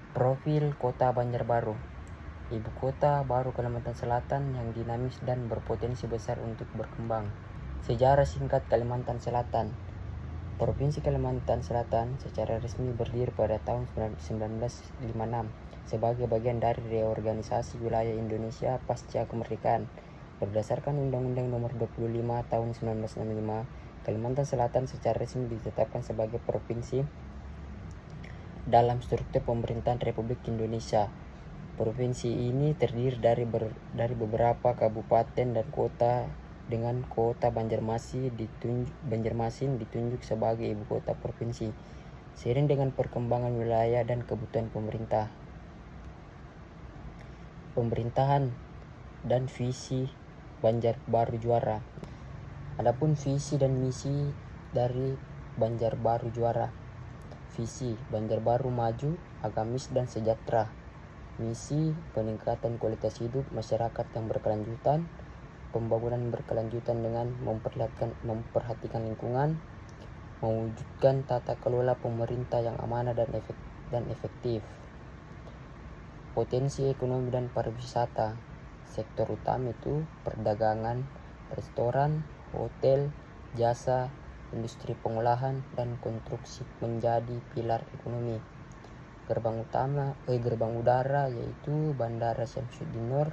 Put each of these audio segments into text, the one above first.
Profil Kota Banjarbaru. Ibu kota baru Kalimantan Selatan yang dinamis dan berpotensi besar untuk berkembang. Sejarah singkat Kalimantan Selatan. Provinsi Kalimantan Selatan secara resmi berdiri pada tahun 1956 sebagai bagian dari reorganisasi wilayah Indonesia pasca kemerdekaan. Berdasarkan Undang-Undang Nomor 25 Tahun 1965, Kalimantan Selatan secara resmi ditetapkan sebagai provinsi dalam struktur pemerintahan Republik Indonesia. Provinsi ini terdiri dari beberapa kabupaten dan kota, dengan kota Banjarmasin ditunjuk sebagai ibu kota provinsi, seiring dengan perkembangan wilayah dan kebutuhan pemerintah. Pemerintahan dan visi Banjarbaru Juara. Adapun visi dan misi dari Banjarbaru Juara. Visi: Banjarbaru maju, agamis dan sejahtera. Misi: peningkatan kualitas hidup masyarakat yang berkelanjutan, pembangunan berkelanjutan dengan memperhatikan lingkungan, mewujudkan tata kelola pemerintah yang amanah dan efektif. Potensi ekonomi dan pariwisata. Sektor utama itu perdagangan, restoran, hotel, jasa, industri pengolahan, dan konstruksi menjadi pilar ekonomi. Gerbang udara yaitu Bandara Syamsuddin Nur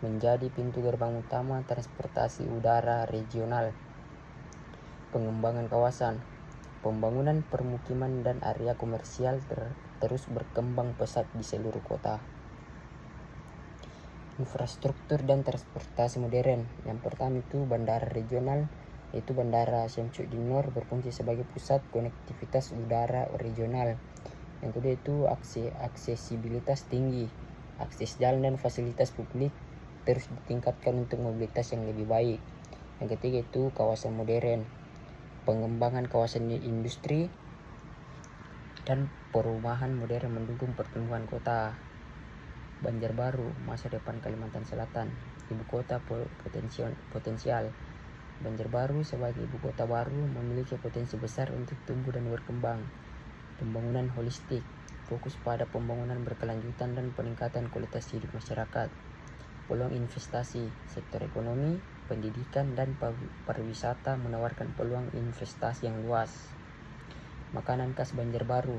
menjadi pintu gerbang utama transportasi udara regional. Pengembangan kawasan. Pembangunan permukiman dan area komersial terus berkembang pesat di seluruh kota. Infrastruktur dan transportasi modern. Yang pertama itu bandara regional, yaitu Bandara Syamsuddin Nur berfungsi sebagai pusat konektivitas udara regional. Yang kedua itu aksesibilitas tinggi. Akses jalan dan fasilitas publik terus ditingkatkan untuk mobilitas yang lebih baik. Yang ketiga itu kawasan modern. Pengembangan kawasan industri dan perumahan modern mendukung pertumbuhan kota. Banjarbaru, masa depan Kalimantan Selatan. Ibu kota potensial. Banjarbaru sebagai ibu kota baru memiliki potensi besar untuk tumbuh dan berkembang. Pembangunan holistik, fokus pada pembangunan berkelanjutan dan peningkatan kualitas hidup masyarakat. Peluang investasi, sektor ekonomi, pendidikan, dan pariwisata menawarkan peluang investasi yang luas. Makanan khas Banjarbaru.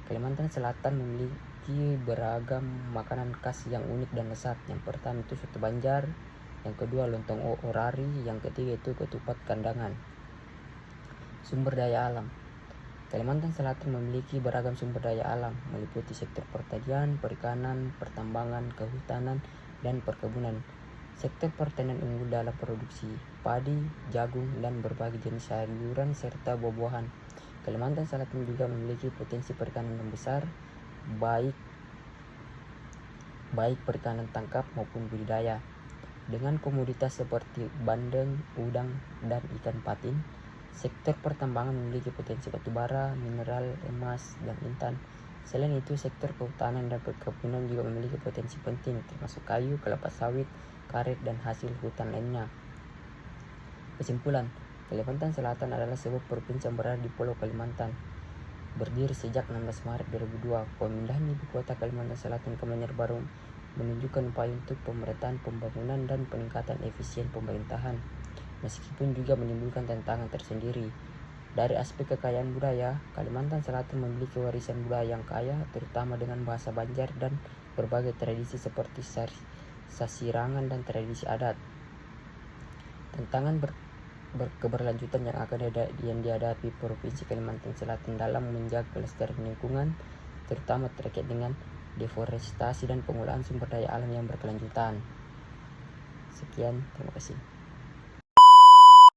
Kalimantan Selatan memiliki beragam makanan khas yang unik dan lezat. Yang pertama itu soto Banjar, yang kedua lontong orari, yang ketiga itu ketupat kandangan. Sumber daya alam. Kalimantan Selatan memiliki beragam sumber daya alam, meliputi sektor pertanian, perikanan, pertambangan, kehutanan, dan perkebunan. Sektor pertanian unggul dalam produksi padi, jagung, dan berbagai jenis sayuran serta buah-buahan. Kalimantan Selatan juga memiliki potensi perikanan yang besar, baik perikanan tangkap maupun budidaya, dengan komoditas seperti bandeng, udang, dan ikan patin. Sektor pertambangan memiliki potensi batubara, mineral, emas, dan intan. Selain itu, sektor kehutanan dan perkebunan juga memiliki potensi penting, termasuk kayu, kelapa sawit, karet, dan hasil hutan lainnya. Kesimpulan, Kalimantan Selatan adalah sebuah provinsi yang berada di Pulau Kalimantan. Berdiri sejak 16 Maret 2002, pemindahan ibu kota Kalimantan Selatan ke Banjarbaru menunjukkan upaya untuk pemerataan pembangunan dan peningkatan efisien pemerintahan, meskipun juga menimbulkan tantangan tersendiri. Dari aspek kekayaan budaya, Kalimantan Selatan memiliki warisan budaya yang kaya, terutama dengan bahasa Banjar dan berbagai tradisi seperti sasirangan dan tradisi adat. Tantangan keberlanjutan yang dihadapi Provinsi Kalimantan Selatan dalam menjaga kelestarian lingkungan, terutama terkait dengan deforestasi dan pengolahan sumber daya alam yang berkelanjutan. Sekian, terima kasih.